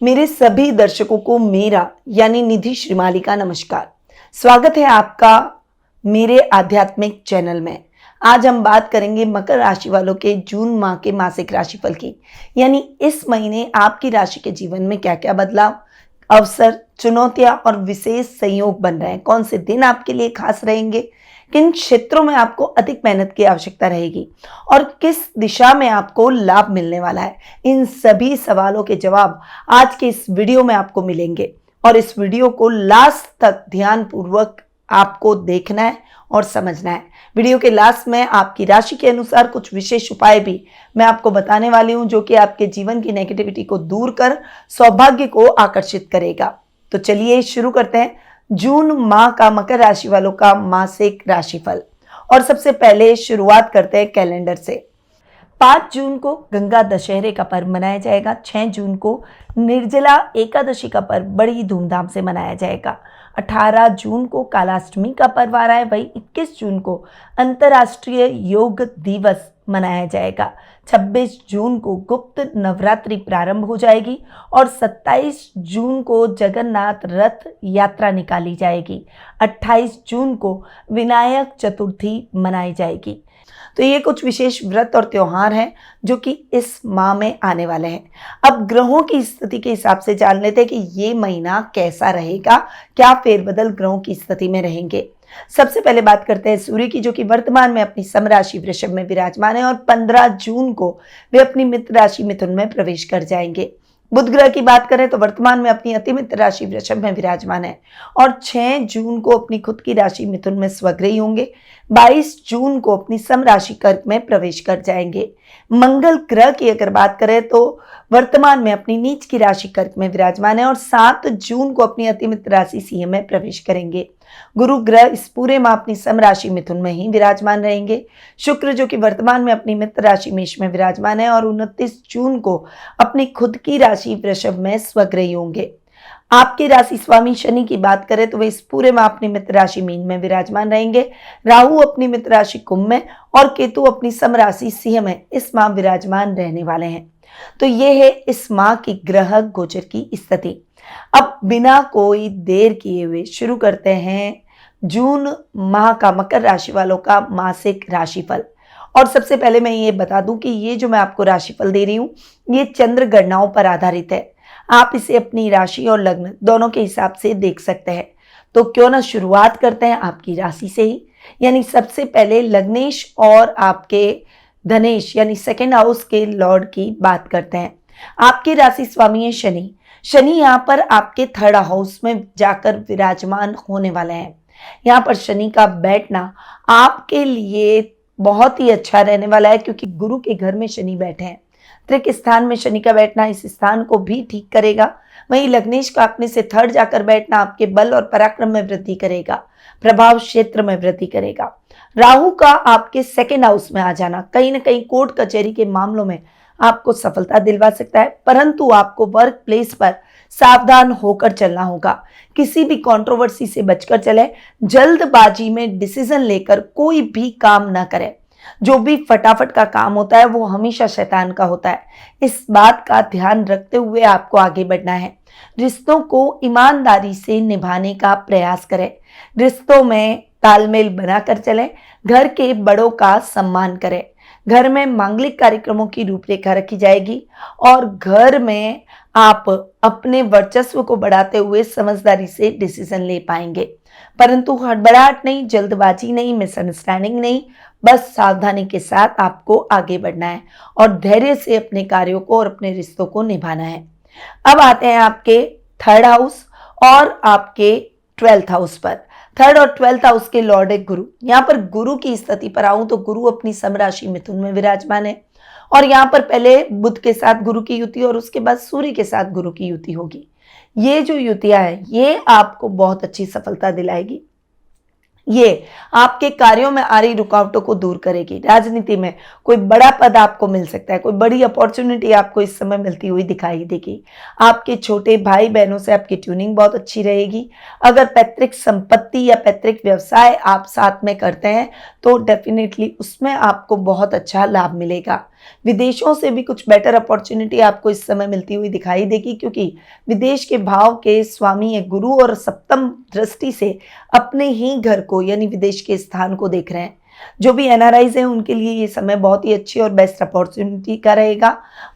मेरे सभी दर्शकों को मेरा यानी निधि श्रीमाली का नमस्कार। स्वागत है आपका मेरे आध्यात्मिक चैनल में। आज हम बात करेंगे मकर राशि वालों के जून माह के मासिक राशिफल की, यानी इस महीने आपकी राशि के जीवन में क्या क्या बदलाव, अवसर, चुनौतियां और विशेष संयोग बन रहे हैं। कौन से दिन आपके लिए खास रहेंगे, किन क्षेत्रों में आपको अधिक मेहनत की आवश्यकता रहेगी और किस दिशा में आपको लाभ मिलने वाला है। इन सभी सवालों के जवाब आज के इस वीडियो में आपको मिलेंगे और इस वीडियो को लास्ट तक ध्यानपूर्वक आपको देखना है और समझना है। वीडियो के लास्ट में आपकी राशि के अनुसार कुछ विशेष उपाय भी मैं आपको बताने वाली हूं, जो कि आपके जीवन की नेगेटिविटी को दूर कर सौभाग्य को आकर्षित करेगा। तो चलिए शुरू करते हैं जून माह का मकर राशि वालों का मासिक राशिफल। और सबसे पहले शुरुआत करते हैं कैलेंडर से। 5 जून को गंगा दशहरे का पर्व मनाया जाएगा। 6 जून को निर्जला एकादशी का पर्व बड़ी धूमधाम से मनाया जाएगा। 18 जून को कालाष्टमी का पर्व आ रहा है। वही 21 जून को अंतर्राष्ट्रीय योग दिवस मनाया जाएगा। 26 जून को गुप्त नवरात्रि प्रारंभ हो जाएगी और 27 जून को जगन्नाथ रथ यात्रा निकाली जाएगी। 28 जून को विनायक चतुर्थी मनाई जाएगी। तो ये कुछ विशेष व्रत और त्योहार हैं जो कि इस माह में आने वाले हैं। अब ग्रहों की स्थिति के हिसाब से जान लेते हैं कि ये महीना कैसा रहेगा, क्या फेरबदल ग्रहों की स्थिति में रहेंगे। सबसे पहले बात करते हैं सूर्य की, जो कि वर्तमान में अपनी समराशि वृषभ में विराजमान है और 15 जून को वे अपनी मित्र राशि मिथुन में प्रवेश कर जाएंगे। बुध ग्रह की बात करें तो वर्तमान में अपनी अति मित्र राशि वृषभ में विराजमान है और 6 जून को अपनी खुद की राशि मिथुन में स्वग्रही होंगे। 22 जून को अपनी सम राशि कर्क में प्रवेश कर जाएंगे। मंगल ग्रह की अगर बात करें तो वर्तमान में अपनी नीच की राशि कर्क में विराजमान है और 7 जून को अपनी अति मित्र राशि सिंह में प्रवेश करेंगे। गुरु ग्रह इस पूरे माह अपनी सम राशि मिथुन में ही विराजमान रहेंगे। शुक्र जो कि वर्तमान में अपनी मित्र राशि मेष में विराजमान है और 29 जून को अपनी खुद की राशि वृषभ में स्वग्रही होंगे। आपके राशि स्वामी शनि की बात करें तो वे इस पूरे माह अपनी मित्र राशि मीन में विराजमान रहेंगे। राहु अपनी मित्र राशि कुंभ में और केतु अपनी सम राशि सिंह में इस माह विराजमान रहने वाले हैं। तो ये है इस माह की ग्रह गोचर की स्थिति। अब बिना कोई देर किए हुए शुरू करते हैं जून माह का मकर राशि वालों का मासिक राशिफल। और सबसे पहले मैं ये बता दूं कि ये जो मैं आपको राशिफल दे रही हूं ये चंद्र गणनाओं पर आधारित है। आप इसे अपनी राशि और लग्न दोनों के हिसाब से देख सकते हैं। तो क्यों ना शुरुआत करते हैं आपकी राशि से ही, यानी सबसे पहले लग्नेश और आपके धनेश यानी सेकेंड हाउस के लॉर्ड की बात करते हैं। आपकी राशि स्वामी है शनि। शनि यहाँ पर आपके 3rd हाउस में जाकर विराजमान होने वाले हैं। यहाँ पर शनि का बैठना आपके लिए बहुत ही अच्छा रहने वाला है, क्योंकि गुरु के घर में शनि बैठे हैं। त्रिक स्थान में शनि का बैठना इस स्थान को भी ठीक करेगा। वहीं लग्नेश का अपने से 3rd जाकर बैठना आपके बल और पराक्रम में वृद्धि करेगा, प्रभाव क्षेत्र में वृद्धि करेगा। राहु का आपके 2nd हाउस में आ जाना कहीं ना कहीं कोर्ट कचहरी के मामलों में आपको सफलता दिलवा सकता है, परंतु आपको वर्क प्लेस पर सावधान होकर चलना होगा। किसी भी कंट्रोवर्सी से बचकर चले। जल्दबाजी में डिसीजन लेकर कोई भी काम ना करें। जो भी फटाफट का काम होता है वो हमेशा शैतान का होता है। इस बात का ध्यान रखते हुए आपको आगे बढ़ना है। रिश्तों को ईमानदारी से निभाने का प्रयास करें। रिश्तों में तालमेल बनाकर चलें। घर के बड़ों का सम्मान करें। घर में मांगलिक कार्यक्रमों की रूपरेखा रखी जाएगी और घर में आप अपने वर्चस्व को बढ़ाते हुए समझदारी से डिसीजन ले पाएंगे, परंतु हड़बड़ाहट नहीं, जल्दबाजी नहीं, मिसअंडरस्टैंडिंग नहीं, बस सावधानी के साथ आपको आगे बढ़ना है और धैर्य से अपने कार्यों को और अपने रिश्तों को निभाना है। अब आते हैं आपके 3rd हाउस और आपके 12th हाउस पर। 3rd और 12th हाउस के लॉर्ड है गुरु। यहाँ पर गुरु की स्थिति पर आऊं तो गुरु अपनी समराशि मिथुन में विराजमान है और यहाँ पर पहले बुध के साथ गुरु की युति और उसके बाद सूर्य के साथ गुरु की युति होगी। ये जो युतियां है ये आपको बहुत अच्छी सफलता दिलाएगी। ये आपके कार्यों में आ रही रुकावटों को दूर करेगी। राजनीति में कोई बड़ा पद आपको मिल सकता है, कोई बड़ी अपॉर्चुनिटी आपको इस समय मिलती हुई दिखाई देगी। आपके छोटे भाई बहनों से आपकी ट्यूनिंग बहुत अच्छी रहेगी। अगर पैतृक संपत्ति या पैतृक व्यवसाय आप साथ में करते हैं तो डेफिनेटली उसमें आपको बहुत अच्छा लाभ मिलेगा। विदेशों से भी कुछ बेटर अपॉर्चुनिटी आपको इस समय मिलती हुई दिखाई देगी, क्योंकि विदेश के भाव के स्वामी है गुरु और सप्तम दृष्टि से अपने ही घर को यानी विदेश के स्थान को देख रहे हैं। जो भी एनआरआईज हैं उनके लिए ये समय बहुत ही अच्छी और बेस्ट अपॉर्चुनिटी का रहेगा।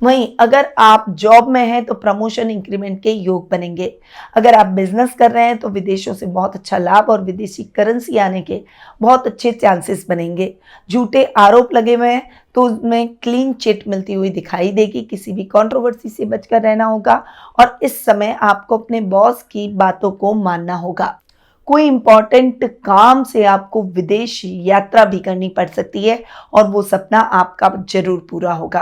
वहीं अगर आप जॉब में हैं तो प्रमोशन इंक्रीमेंट के योग बनेंगे। अगर आप बिजनेस कर रहे हैं तो विदेशों से बहुत अच्छा लाभ और विदेशी करेंसी आने के बहुत अच्छे चांसेस बनेंगे। झूठे आरोप लगे हुए हैं तो उसमें क्लीन चिट मिलती हुई दिखाई देगी। किसी भी कंट्रोवर्सी से बचकर रहना होगा और इस समय आपको अपने बॉस की बातों को मानना होगा। कोई इंपॉर्टेंट काम से आपको विदेश यात्रा भी करनी पड़ सकती है और वो सपना आपका जरूर पूरा होगा।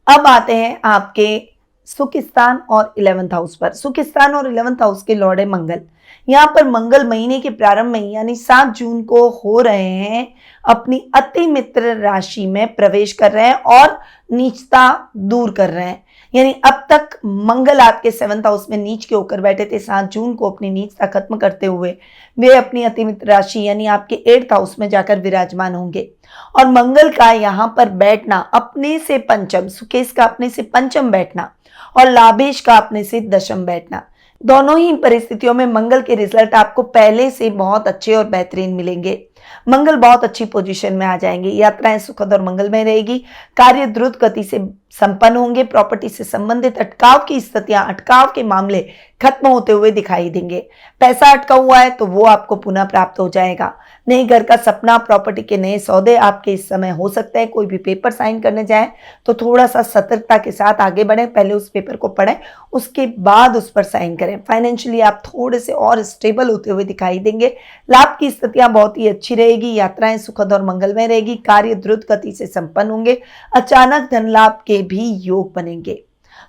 अब आते हैं आपके सुख स्थान और 11th हाउस पर। सुख स्थान और 11th हाउस के लॉर्ड है मंगल। यहाँ पर मंगल महीने के प्रारंभ में यानी 7 जून को हो रहे हैं अपनी अति मित्र राशि में प्रवेश कर रहे हैं और नीचता दूर कर रहे हैं। यानी अब तक मंगल आपके 7th हाउस में नीच के होकर बैठे थे। 7 जून को अपनी नीचता खत्म करते हुए वे अपनी अति मित्र राशि यानी आपके 8th हाउस में जाकर विराजमान होंगे। और मंगल का यहाँ पर बैठना अपने से पंचम, सुकेश का अपने से पंचम बैठना और लाभेश का अपने से दशम बैठना, दोनों ही परिस्थितियों में मंगल के रिजल्ट आपको पहले से बहुत अच्छे और बेहतरीन मिलेंगे। मंगल बहुत अच्छी पोजीशन में आ जाएंगे। यात्राएं सुखद और मंगलमय रहेगी। कार्य द्रुत गति से संपन्न होंगे। प्रॉपर्टी से संबंधित अटकाव की स्थितियां, अटकाव के मामले खत्म होते हुए दिखाई देंगे। पैसा अटका हुआ है तो वो आपको पुनः प्राप्त हो जाएगा। नए घर का सपना, प्रॉपर्टी के नए सौदे आपके इस समय हो सकते हैं। कोई भी पेपर साइन करने जाएं तो थोड़ा सा सतर्कता के साथ आगे बढ़ें। पहले उस पेपर को पढ़ें, उसके बाद उस पर साइन करें। फाइनेंशियली आप थोड़े से और स्टेबल होते हुए दिखाई देंगे। लाभ की स्थितियां बहुत ही अच्छी रहेगी। यात्राएं सुखद और मंगलमय रहेगी। कार्य द्रुत गति से संपन्न होंगे। अचानक धन लाभ के भी योग बनेंगे।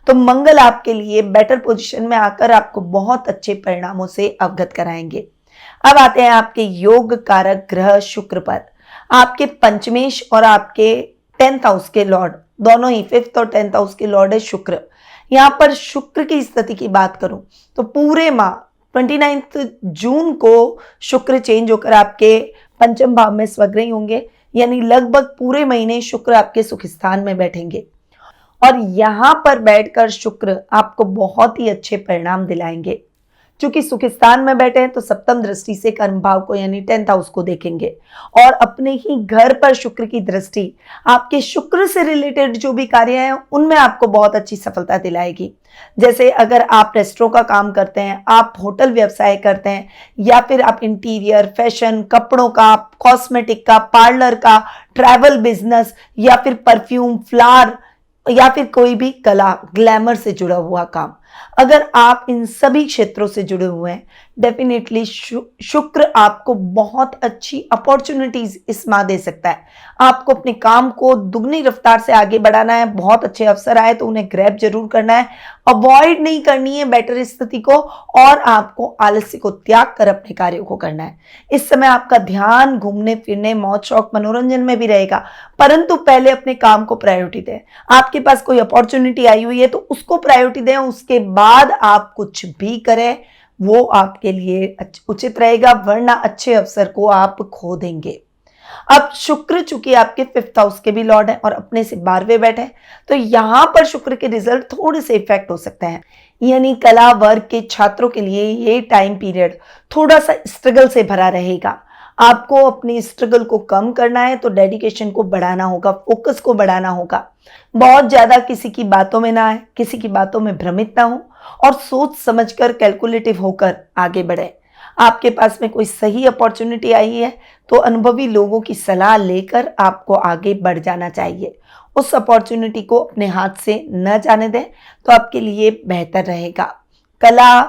तो मंगल आपके लिए बेटर पोजीशन में आकर आपको बहुत अच्छे परिणामों से अवगत कराएंगे। अब आते हैं आपके योग कारक ग्रह शुक्र पर। आपके पंचमेश और आपके 10th हाउस के लॉर्ड, दोनों ही 5th और 10th हाउस के लॉर्ड है शुक्र। यहाँ पर शुक्र की स्थिति की बात करूं तो पूरे माह 29 जून को शुक्र चेंज होकर आपके पंचम भाव में स्वग्रही होंगे। यानी लगभग पूरे महीने शुक्र आपके सुख स्थान में बैठेंगे और यहाँ पर बैठकर शुक्र आपको बहुत ही अच्छे परिणाम दिलाएंगे। चूंकि सुख स्थान में बैठे हैं तो सप्तम दृष्टि से कर्म भाव को यानी 10th हाउस को देखेंगे और अपने ही घर पर शुक्र की दृष्टि आपके शुक्र से रिलेटेड जो भी कार्य हैं उनमें आपको बहुत अच्छी सफलता दिलाएगी। जैसे अगर आप रेस्टोरेंट का काम करते हैं, आप होटल व्यवसाय करते हैं या फिर आप इंटीरियर, फैशन, कपड़ों का, कॉस्मेटिक का, पार्लर का, ट्रैवल बिजनेस या फिर परफ्यूम, फ्लावर या फिर कोई भी कला, ग्लैमर से जुड़ा हुआ काम, अगर आप इन सभी क्षेत्रों से जुड़े हुए हैं डेफिनेटली शुक्र आपको बहुत अच्छी अपॉर्चुनिटीज इस माह दे सकता है। आपको अपने काम को दुगनी रफ्तार से आगे बढ़ाना है। बहुत अच्छे अवसर आए तो उन्हें ग्रैब जरूर करना है, अवॉइड नहीं करनी है बेटर स्थिति को और आपको आलस्य को त्याग कर अपने कार्यों को करना है। इस समय आपका ध्यान घूमने फिरने, मौज शौक, मनोरंजन में भी रहेगा, परंतु पहले अपने काम को प्रायोरिटी दें। आपके पास कोई अपॉर्चुनिटी आई हुई है तो उसको प्रायोरिटी दें, उसके बाद आप कुछ भी करें वो आपके लिए उचित रहेगा, वरना अच्छे अवसर को आप खो देंगे। अब शुक्र चूंकि आपके 5th हाउस के भी लॉर्ड हैं और अपने से 12वें बैठे हैं तो यहां पर शुक्र के रिजल्ट थोड़े से इफेक्ट हो सकते हैं। यानी कला वर्ग के छात्रों के लिए ये टाइम पीरियड थोड़ा सा स्ट्रगल से भरा रहेगा। आपको अपनी स्ट्रगल को कम करना है तो डेडिकेशन को बढ़ाना होगा, फोकस को बढ़ाना होगा। बहुत ज्यादा किसी की बातों में ना आए, किसी की बातों में भ्रमित ना हो और सोच समझकर कैलकुलेटिव होकर आगे बढ़े। आपके पास में कोई सही अपॉर्चुनिटी आई है तो अनुभवी लोगों की सलाह लेकर आपको आगे बढ़ जाना चाहिए। उस अपॉर्चुनिटी को अपने हाथ से न जाने दें तो आपके लिए बेहतर रहेगा। कला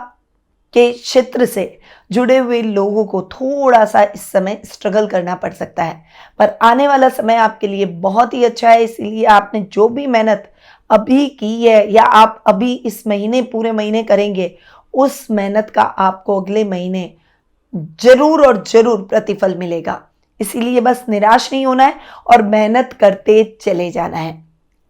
के क्षेत्र से जुड़े हुए लोगों को थोड़ा सा इस समय स्ट्रगल करना पड़ सकता है, पर आने वाला समय आपके लिए बहुत ही अच्छा है। इसीलिए आपने जो भी मेहनत अभी की है या आप अभी इस महीने पूरे महीने करेंगे उस मेहनत का आपको अगले महीने जरूर और जरूर प्रतिफल मिलेगा। इसीलिए बस निराश नहीं होना है और मेहनत करते चले जाना है।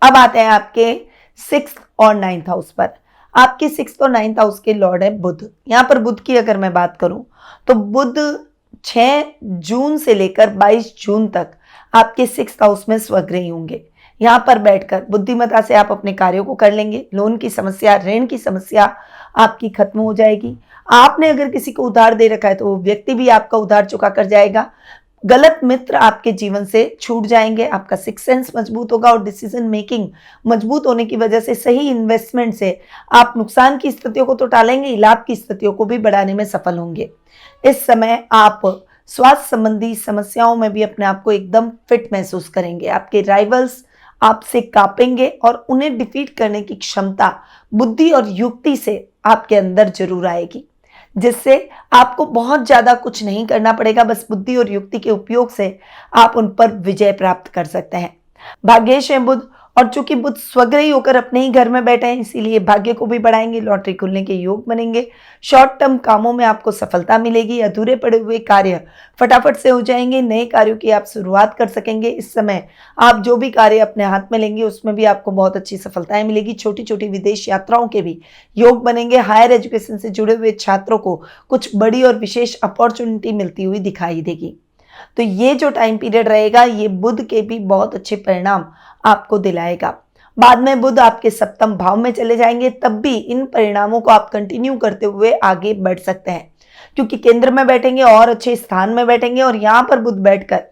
अब आते हैं आपके 6th और 9th हाउस पर। आपके 6th और 9th हाउस के लॉर्ड है बुध। यहाँ पर बुध की अगर मैं बात करूं तो बुध 6 जून से लेकर 22 जून तक आपके 6th हाउस में स्वग्रही होंगे। यहाँ पर बैठकर बुद्धिमत्ता से आप अपने कार्यों को कर लेंगे। लोन की समस्या, ऋण की समस्या आपकी खत्म हो जाएगी। आपने अगर किसी को उधार दे रखा है तो वो व्यक्ति भी आपका उधार चुका कर जाएगा। गलत मित्र आपके जीवन से छूट जाएंगे। आपका सिक्स सेंस मजबूत होगा और डिसीजन मेकिंग मजबूत होने की वजह से सही इन्वेस्टमेंट से आप नुकसान की स्थितियों को तो टालेंगे ही, लाभ की स्थितियों को भी बढ़ाने में सफल होंगे। इस समय आप स्वास्थ्य संबंधी समस्याओं में भी अपने आप को एकदम फिट महसूस करेंगे। आपके राइवल्स आपसे कांपेंगे और उन्हें डिफीट करने की क्षमता बुद्धि और युक्ति से आपके अंदर जरूर आएगी, जिससे आपको बहुत ज्यादा कुछ नहीं करना पड़ेगा। बस बुद्धि और युक्ति के उपयोग से आप उन पर विजय प्राप्त कर सकते हैं। भाग्येश है बुध, और चूंकि बुध स्वग्रही होकर अपने ही घर में बैठे हैं, इसीलिए भाग्य को भी बढ़ाएंगे। लॉटरी खुलने के योग बनेंगे। शॉर्ट टर्म कामों में आपको सफलता मिलेगी। अधूरे पड़े हुए कार्य फटाफट से हो जाएंगे। नए कार्यों की आप शुरुआत कर सकेंगे। इस समय आप जो भी कार्य अपने हाथ में लेंगे उसमें भी आपको बहुत अच्छी सफलताएं मिलेगी। छोटी छोटी विदेश यात्राओं के भी योग बनेंगे। हायर एजुकेशन से जुड़े हुए छात्रों को कुछ बड़ी और विशेष अपॉर्चुनिटी मिलती हुई दिखाई देगी। तो ये जो टाइम पीरियड रहेगा ये बुध के भी बहुत अच्छे परिणाम आपको दिलाएगा। बाद में बुध आपके सप्तम भाव में चले जाएंगे, तब भी इन परिणामों को आप कंटिन्यू करते हुए आगे बढ़ सकते हैं, क्योंकि केंद्र में बैठेंगे और अच्छे स्थान में बैठेंगे और यहां पर बुध बैठकर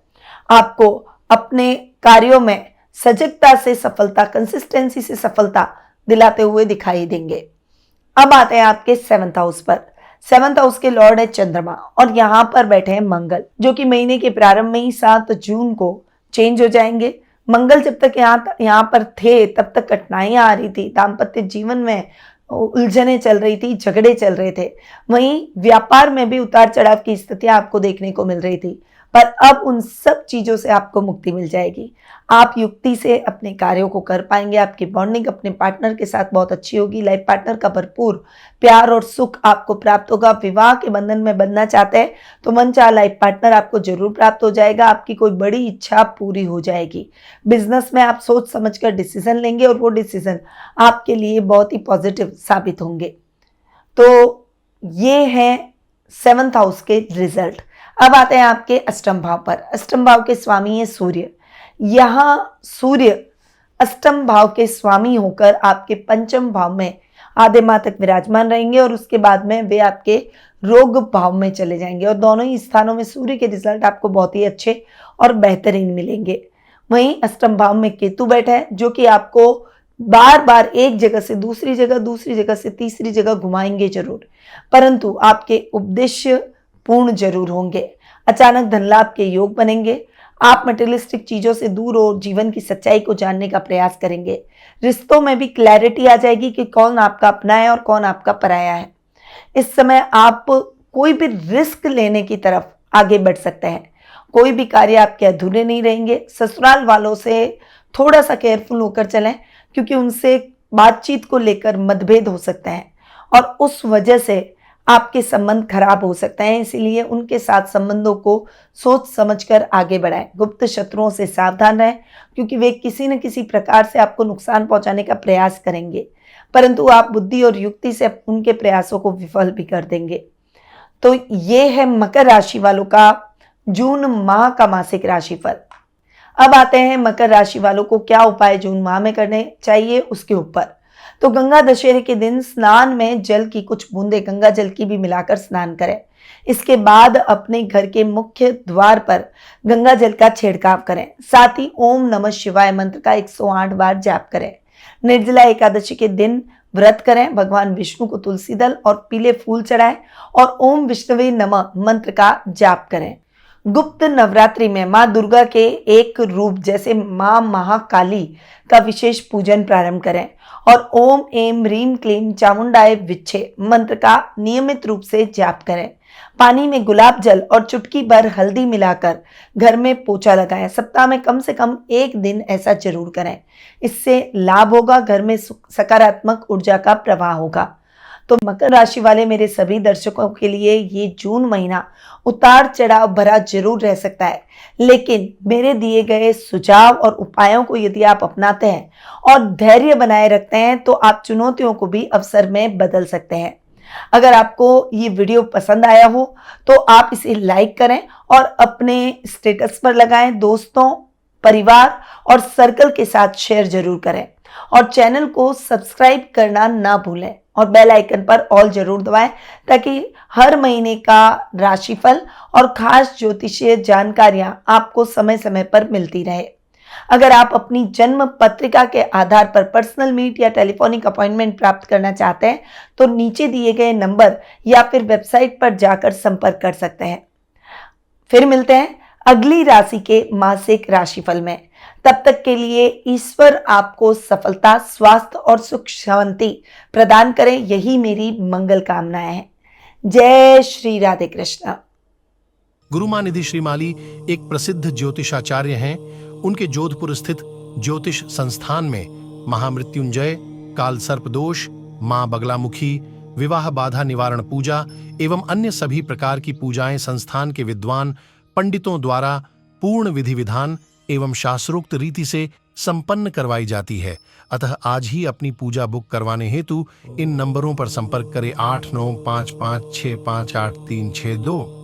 आपको अपने कार्यों में सजगता से सफलता, कंसिस्टेंसी से सफलता दिलाते हुए दिखाई देंगे। अब आते हैं आपके 7th हाउस पर। 7th हाउस के लॉर्ड है चंद्रमा और यहां पर बैठे हैं मंगल, जो कि महीने के प्रारंभ में ही 7 जून को चेंज हो जाएंगे। मंगल जब तक यहाँ पर थे तब तक कठिनाइयां आ रही थी, दाम्पत्य जीवन में उलझने चल रही थी, झगड़े चल रहे थे। वहीं व्यापार में भी उतार चढ़ाव की स्थितियां आपको देखने को मिल रही थी, पर अब उन सब चीजों से आपको मुक्ति मिल जाएगी। आप युक्ति से अपने कार्यों को कर पाएंगे। आपकी बॉन्डिंग अपने पार्टनर के साथ बहुत अच्छी होगी। लाइफ पार्टनर का भरपूर प्यार और सुख आपको प्राप्त होगा। विवाह के बंधन में बंधना चाहते हैं तो मनचाहा लाइफ पार्टनर आपको जरूर प्राप्त हो जाएगा। आपकी कोई बड़ी इच्छा पूरी हो जाएगी। बिजनेस में आप सोच समझकर डिसीजन लेंगे और वो डिसीजन आपके लिए बहुत ही पॉजिटिव साबित होंगे। तो ये है 7th हाउस के रिजल्ट। अब आते हैं आपके अष्टम भाव पर। अष्टम भाव के स्वामी है सूर्य। यहां सूर्य अष्टम भाव के स्वामी होकर आपके पंचम भाव में आधे माह तक विराजमान रहेंगे और उसके बाद में वे आपके रोग भाव में चले जाएंगे और दोनों ही स्थानों में सूर्य के रिजल्ट आपको बहुत ही अच्छे और बेहतरीन मिलेंगे। वहीं अष्टम भाव में केतु बैठा है, जो कि आपको बार बार एक जगह से दूसरी जगह से तीसरी जगह घुमाएंगे जरूर, परंतु आपके उद्देश्य पूर्ण जरूर होंगे। अचानक धन लाभ के योग बनेंगे। आप मटेरियलिस्टिक चीजों से दूर और जीवन की सच्चाई को जानने का प्रयास करेंगे। रिश्तों में भी क्लैरिटी आ जाएगी कि कौन आपका अपना है और कौन आपका पराया है। इस समय आप कोई भी रिस्क लेने की तरफ आगे बढ़ सकते हैं। कोई भी कार्य आपके अधूरे नहीं रहेंगे। ससुराल वालों से थोड़ा सा केयरफुल होकर चलें, क्योंकि उनसे बातचीत को लेकर मतभेद हो सकते हैं और उस वजह से आपके संबंध खराब हो सकते हैं। इसीलिए उनके साथ संबंधों को सोच समझकर आगे बढ़ाएं। गुप्त शत्रुओं से सावधान रहें, क्योंकि वे किसी न किसी प्रकार से आपको नुकसान पहुंचाने का प्रयास करेंगे, परंतु आप बुद्धि और युक्ति से उनके प्रयासों को विफल भी कर देंगे। तो ये है मकर राशि वालों का जून माह का मासिक राशिफल। अब आते हैं मकर राशि वालों को क्या उपाय जून माह में करने चाहिए उसके ऊपर। तो गंगा दशहरे के दिन स्नान में जल की कुछ बूंदें गंगा जल की भी मिलाकर स्नान करें। इसके बाद अपने घर के मुख्य द्वार पर गंगा जल का छिड़काव करें। साथ ही ओम नमः शिवाय मंत्र का 108 बार जाप करें। निर्जला एकादशी के दिन व्रत करें। भगवान विष्णु को तुलसी दल और पीले फूल चढ़ाएं और ओम विष्णुवे नमः मंत्र का जाप करें। गुप्त नवरात्रि में मां दुर्गा के एक रूप जैसे मां महाकाली का विशेष पूजन प्रारंभ करें और ओम एम ह्रीम क्लीम चामुंडाय विच्छे मंत्र का नियमित रूप से जाप करें। पानी में गुलाब जल और चुटकी भर हल्दी मिलाकर घर में पोछा लगाएं। सप्ताह में कम से कम एक दिन ऐसा जरूर करें। इससे लाभ होगा। घर में सकारात्मक ऊर्जा का प्रवाह होगा। तो मकर राशि वाले मेरे सभी दर्शकों के लिए ये जून महीना उतार चढ़ाव भरा जरूर रह सकता है, लेकिन मेरे दिए गए सुझाव और उपायों को यदि आप अपनाते हैं और धैर्य बनाए रखते हैं तो आप चुनौतियों को भी अवसर में बदल सकते हैं। अगर आपको ये वीडियो पसंद आया हो तो आप इसे लाइक करें और अपने स्टेटस पर लगाएं। दोस्तों, परिवार और सर्कल के साथ शेयर जरूर करें और चैनल को सब्सक्राइब करना ना भूलें और बेल आइकन पर ऑल जरूर दबाएं ताकि हर महीने का राशिफल और खास ज्योतिषीय जानकारियां आपको समय समय पर मिलती रहे। अगर आप अपनी जन्म पत्रिका के आधार पर पर्सनल मीट या टेलीफोनिक अपॉइंटमेंट प्राप्त करना चाहते हैं तो नीचे दिए गए नंबर या फिर वेबसाइट पर जाकर संपर्क कर सकते हैं। फिर मिलते हैं अगली राशि के मासिक राशिफल में। तब तक के लिए ईश्वर आपको सफलता, स्वास्थ्य और सुख शांति प्रदान करें, यही मेरी मंगल कामनाएं हैं। जय श्री राधे कृष्ण। गुरुमां निधि श्रीमाली एक प्रसिद्ध ज्योतिषाचार्य हैं। उनके जोधपुर स्थित ज्योतिष संस्थान में महामृत्युंजय, काल सर्प दोष, मां बगलामुखी, विवाह बाधा निवारण पूजा एवं अन्य सभी प्रकार की पूजाएं संस्थान के विद्वान पंडितों द्वारा पूर्ण विधि विधान एवं शास्त्रोक्त रीति से संपन्न करवाई जाती है। अतः आज ही अपनी पूजा बुक करवाने हेतु इन नंबरों पर संपर्क करें 8955658362।